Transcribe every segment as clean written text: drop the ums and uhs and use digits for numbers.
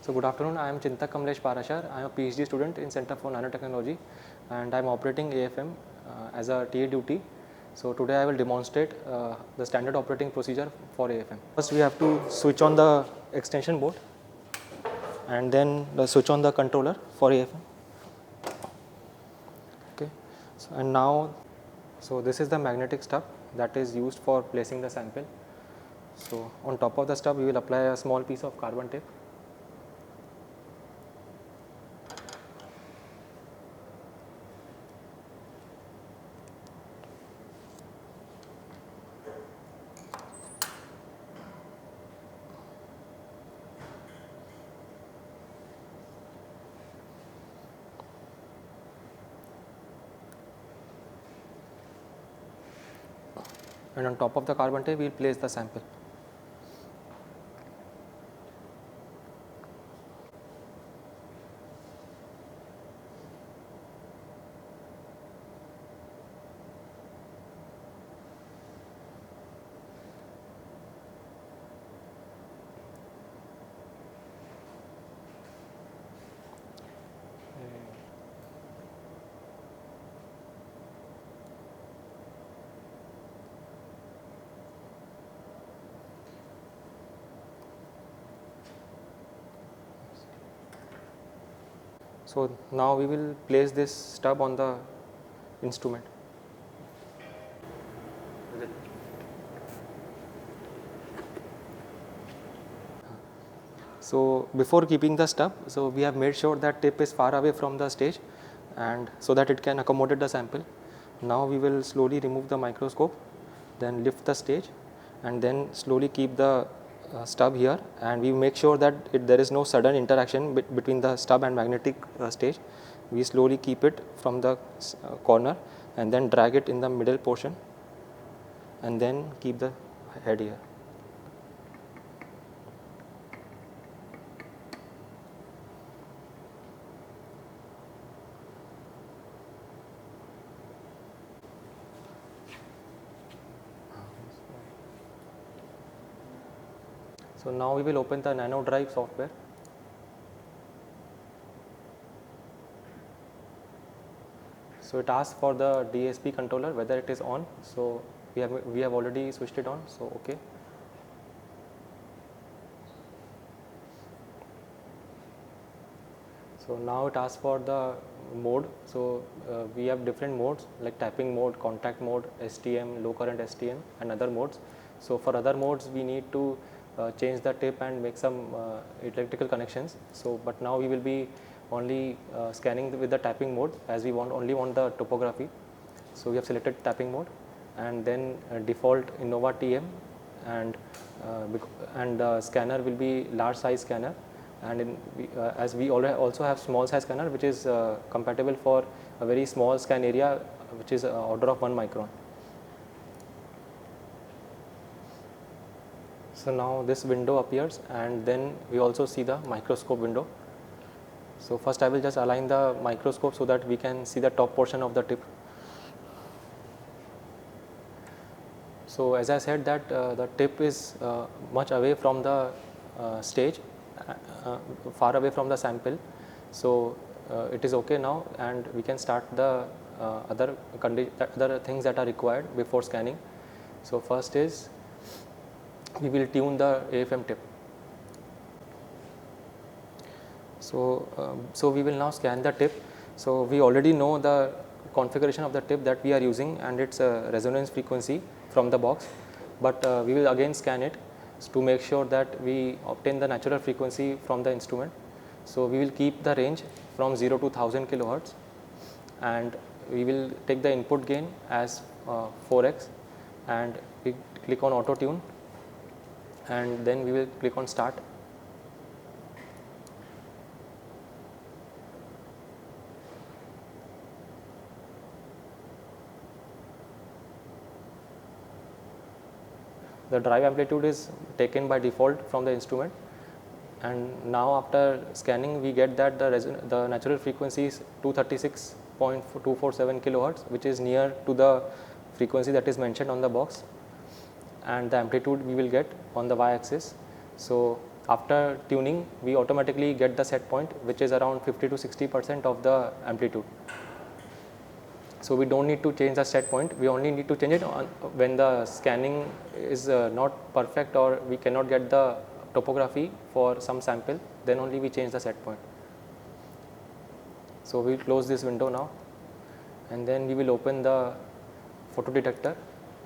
So good afternoon, I am Chintak Kamlesh Parashar. I am a PhD student in Center for Nanotechnology and I am operating AFM as a TA duty. So today I will demonstrate the standard operating procedure for AFM. First we have to switch on the extension board and then switch on the controller for AFM. Okay. So, and now, so this is the magnetic stub that is used for placing the sample. So on top of the stub we will apply a small piece of carbon tape. And on top of the carbon tape we will place the sample. So now we will place this stub on the instrument. So before keeping the stub, so we have made sure that tip is far away from the stage and so that it can accommodate the sample. Now we will slowly remove the microscope, then lift the stage and then slowly keep the stub here, and we make sure that there is no sudden interaction between the stub and magnetic stage. We slowly keep it from the corner and then drag it in the middle portion and then keep the head here. So now we will open the Nano Drive software. So it asks for the DSP controller whether it is on. So we have already switched it on. So okay. So now it asks for the mode. So we have different modes like tapping mode, contact mode, STM, low current STM, and other modes. So for other modes we need to change the tip and make some electrical connections. So but now we will be only scanning with the tapping mode, as we only want the topography. So we have selected tapping mode and then default Innova TM, and the scanner will be large size scanner, and as we also have small size scanner which is compatible for a very small scan area which is order of 1 micron. So now this window appears and then we also see the microscope window. So first I will just align the microscope so that we can see the top portion of the tip. So as I said that the tip is much away from the stage, far away from the sample. So it is okay now, and we can start the other things that are required before scanning. So first is we will tune the AFM tip. So we will now scan the tip. So we already know the configuration of the tip that we are using and its resonance frequency from the box, but we will again scan it to make sure that we obtain the natural frequency from the instrument. So we will keep the range from 0 to 1000 kilohertz, and we will take the input gain as 4x, and we click on auto tune and then we will click on start. The drive amplitude is taken by default from the instrument, and now after scanning we get that the natural frequency is 236.247 kilohertz, which is near to the frequency that is mentioned on the box, and the amplitude we will get on the y-axis. So after tuning we automatically get the set point, which is around 50 to 60% of the amplitude. So we don't need to change the set point, we only need to change it when the scanning is not perfect or we cannot get the topography for some sample, then only we change the set point. So we will close this window now, and then we will open the photo detector,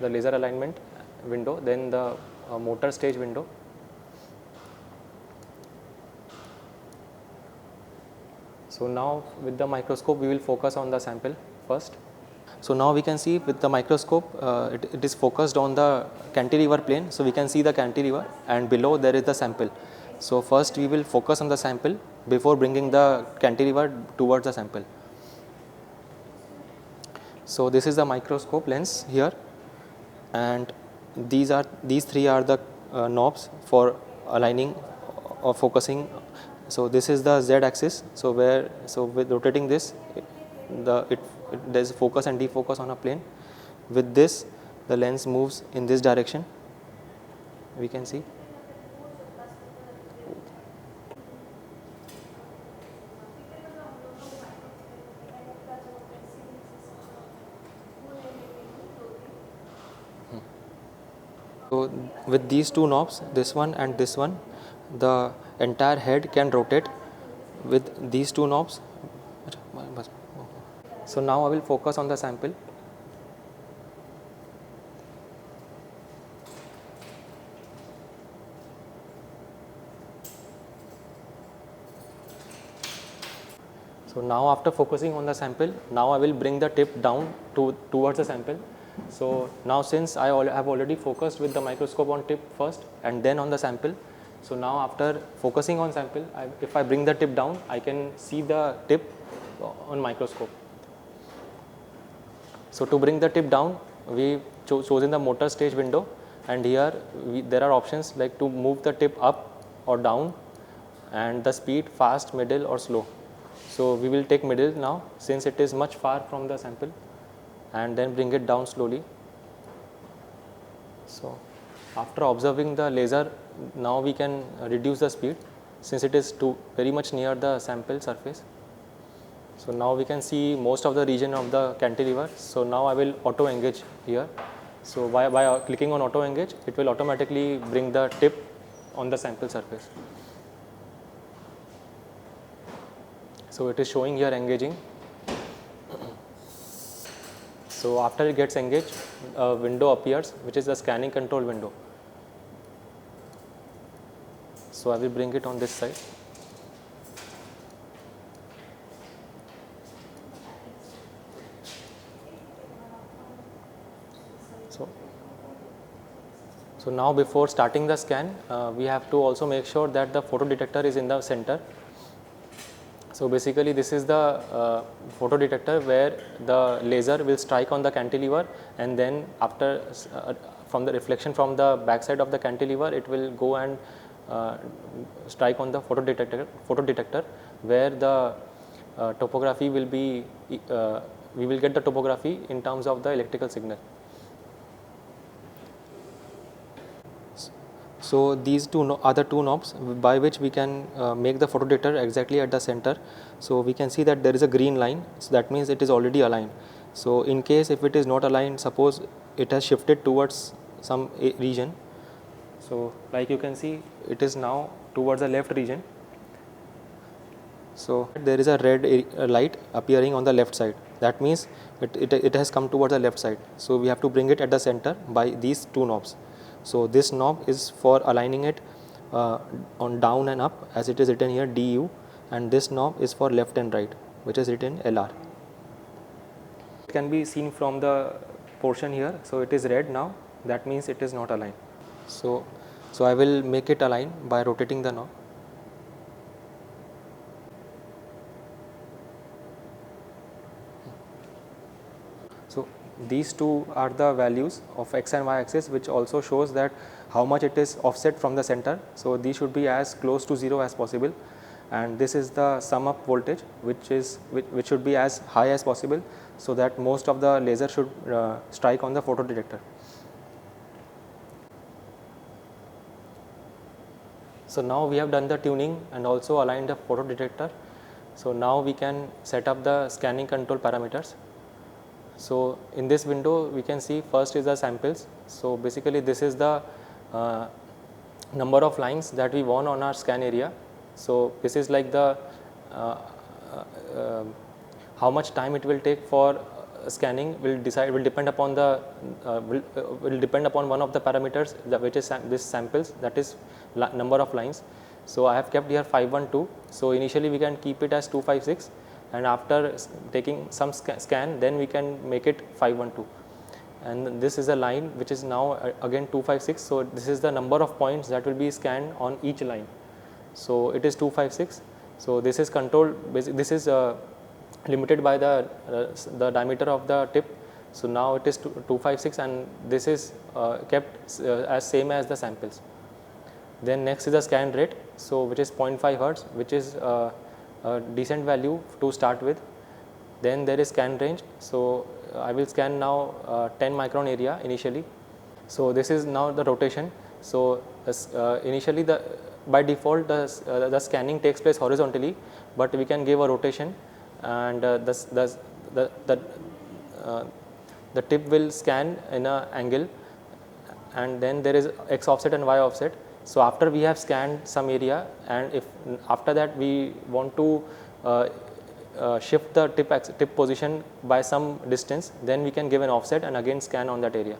the laser alignment window, then the motor stage window. So now with the microscope we will focus on the sample first. So now we can see with the microscope it is focused on the cantilever plane. So we can see the cantilever and below there is the sample. So first we will focus on the sample before bringing the cantilever towards the sample. So this is the microscope lens here, and these three are the knobs for aligning or focusing. So this is the Z axis. So with rotating this, there's focus and defocus on a plane. With this, the lens moves in this direction. We can see. So with these two knobs, this one and this one, the entire head can rotate with these two knobs. So now I will focus on the sample. So now after focusing on the sample, now I will bring the tip down towards the sample. So now since I have already focused with the microscope on tip first and then on the sample, so now after focusing on sample, if I bring the tip down, I can see the tip on microscope. So to bring the tip down, we chosen the motor stage window, and here there are options like to move the tip up or down and the speed fast, middle or slow. So we will take middle now since it is much far from the sample, and then bring it down slowly. So after observing the laser, now we can reduce the speed since it is very much near the sample surface. So now we can see most of the region of the cantilever. So now I will auto engage here. So by clicking on auto engage, it will automatically bring the tip on the sample surface. So it is showing here engaging. So after it gets engaged, a window appears which is the scanning control window. So I will bring it on this side. So now before starting the scan, we have to also make sure that the photo detector is in the center. So basically this is the photo detector where the laser will strike on the cantilever, and then after from the reflection from the back side of the cantilever, it will go and strike on the photo detector where the topography will be, we will get the topography in terms of the electrical signal. So these are the two knobs by which we can make the photo detector exactly at the center. So we can see that there is a green line, so that means it is already aligned. So in case if it is not aligned, suppose it has shifted towards some region. So like you can see, it is now towards the left region. So there is a red light appearing on the left side. That means it has come towards the left side. So we have to bring it at the center by these two knobs. So this knob is for aligning it on down and up, as it is written here DU, and this knob is for left and right, which is written LR. It can be seen from the portion here. So it is red now, that means it is not aligned. So I will make it align by rotating the knob. So these two are the values of x and y axis, which also shows that how much it is offset from the center. So these should be as close to 0 as possible, and this is the sum up voltage, which should be as high as possible, so that most of the laser should strike on the photo detector. So now we have done the tuning and also aligned the photo detector. So now we can set up the scanning control parameters. So in this window we can see first is the samples. So basically this is the number of lines that we want on our scan area. So this is like the uh, uh, how much time it will take for scanning will depend upon the will depend upon one of the parameters which is this samples, that is number of lines. So I have kept here 512. So initially we can keep it as 256, and after taking some scan then we can make it 512, and this is a line which is now again 256. So this is the number of points that will be scanned on each line. So it is 256. So this is controlled, this is limited by the diameter of the tip. So now it is 256, and this is kept as same as the samples. Then next is the scan rate, so which is 0.5 hertz, which is a decent value to start with. Then there is scan range. So I will scan now 10 micron area initially. So this is now the rotation. So initially by default the scanning takes place horizontally, but we can give a rotation, and the tip will scan in a angle, and then there is x offset and y offset. So after we have scanned some area, and if after that we want to shift the tip position by some distance, then we can give an offset and again scan on that area.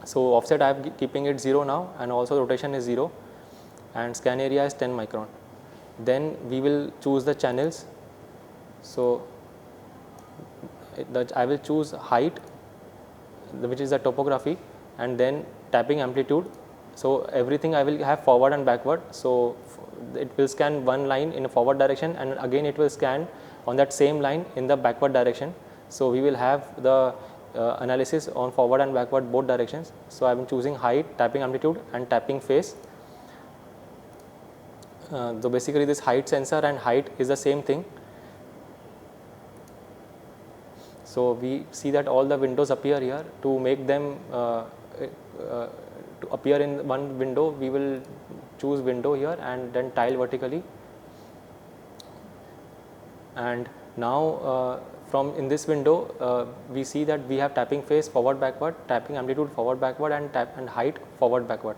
So offset I am keeping it 0 now, and also rotation is 0, and scan area is 10 micron. Then we will choose the channels. So I will choose height, which is the topography, and then tapping amplitude. So everything I will have forward and backward. So it will scan one line in a forward direction, and again it will scan on that same line in the backward direction. So we will have the analysis on forward and backward both directions. So I am choosing height, tapping amplitude, and tapping phase. So basically this height sensor and height is the same thing. So we see that all the windows appear here. To make them to appear in one window, we will choose window here and then tile vertically. And now from in this window we see that we have tapping phase forward backward, tapping amplitude forward backward, and height forward backward.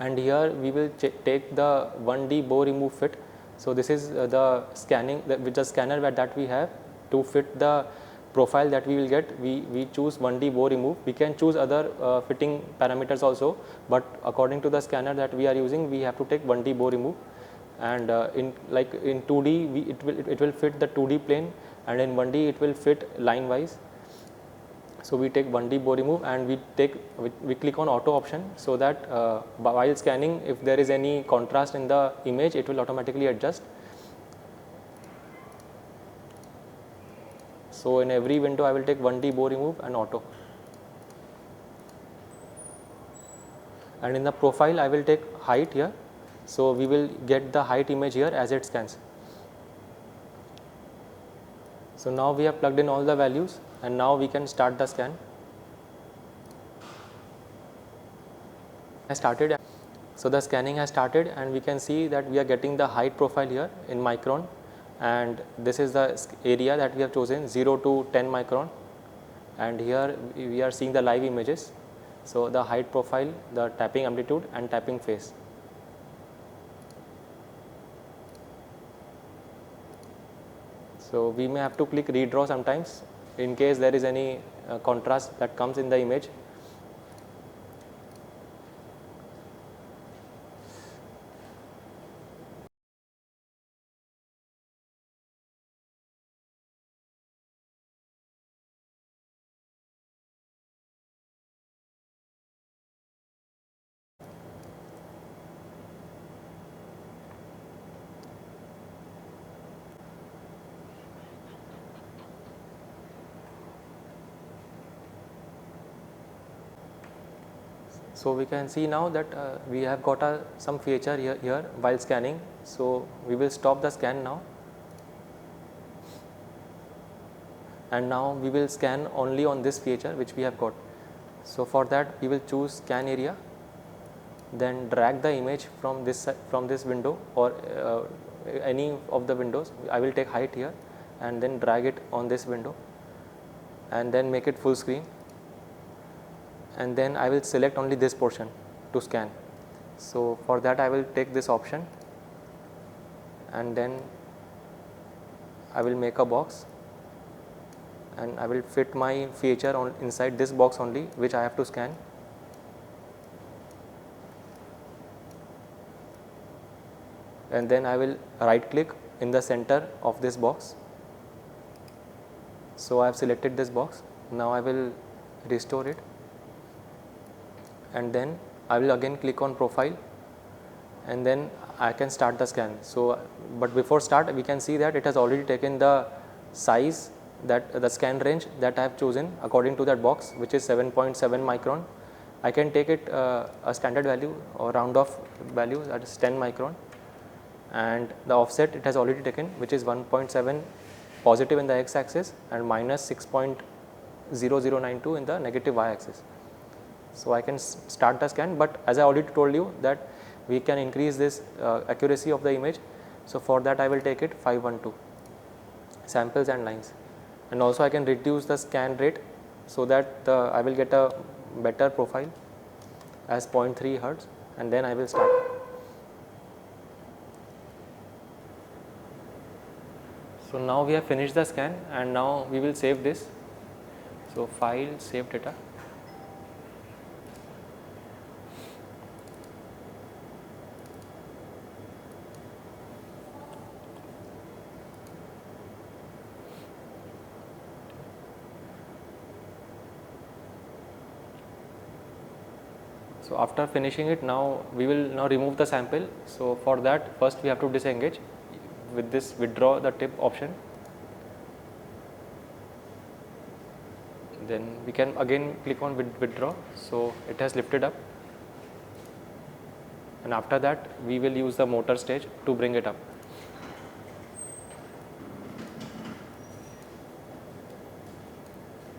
And here we will take the 1D bow remove fit. So this is the scanning with the scanner that we have to fit the profile that we will get. We choose 1D bow remove. We can choose other fitting parameters also, but according to the scanner that we are using, we have to take 1D bow remove. And in 2D it will fit the 2D plane, and in 1D it will fit line wise. So we take 1D bow remove, and we click on auto option, so that while scanning, if there is any contrast in the image, it will automatically adjust. So in every window I will take 1D bow remove and auto. And in the profile I will take height here. So we will get the height image here as it scans. So now we have plugged in all the values, and now we can start the scan. I started. So the scanning has started, and we can see that we are getting the height profile here in micron, and this is the area that we have chosen, 0 to 10 micron, and here we are seeing the live images. So the height profile, the tapping amplitude, and tapping phase. So we may have to click redraw sometimes in case there is any contrast that comes in the image. So we can see now that we have got some feature here while scanning. So we will stop the scan now, and now we will scan only on this feature which we have got. So for that we will choose scan area, then drag the image from this window or any of the windows. I will take height here and then drag it on this window and then make it full screen, and then I will select only this portion to scan. So for that I will take this option and then I will make a box and I will fit my feature on inside this box only, which I have to scan. And then I will right click in the center of this box. So I have selected this box. Now I will restore it and then I will again click on profile and then I can start the scan. So but before start, we can see that it has already taken the size, that the scan range that I have chosen according to that box, which is 7.7 micron. I can take it a standard value or round off value, that is 10 micron, and the offset it has already taken, which is 1.7 positive in the x axis and minus 6.0092 in the negative y axis. So I can start the scan, but as I already told you that we can increase this accuracy of the image. So for that I will take it 512 samples and lines, and also I can reduce the scan rate so that I will get a better profile as 0.3 Hertz, and then I will start. So now we have finished the scan and now we will save this. So file, save data. So after finishing it, now we will now remove the sample. So for that, first we have to disengage with this withdraw the tip option. Then we can again click on withdraw. So it has lifted up, and after that we will use the motor stage to bring it up.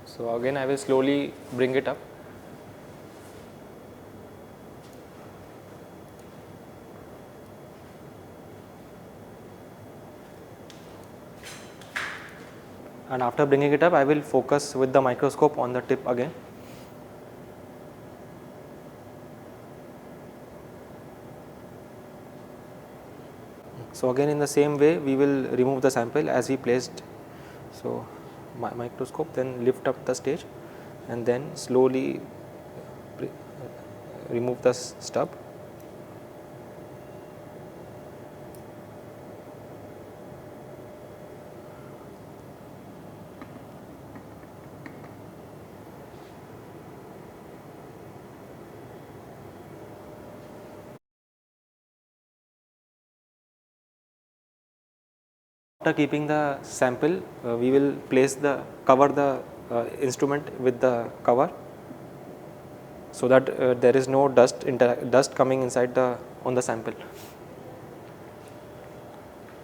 So again I will slowly bring it up. And after bringing it up, I will focus with the microscope on the tip again. So again in the same way we will remove the sample as we placed. So microscope, then lift up the stage and then slowly remove the stub. After keeping the sample, we will cover the instrument with the cover, so that there is no dust coming inside on the sample.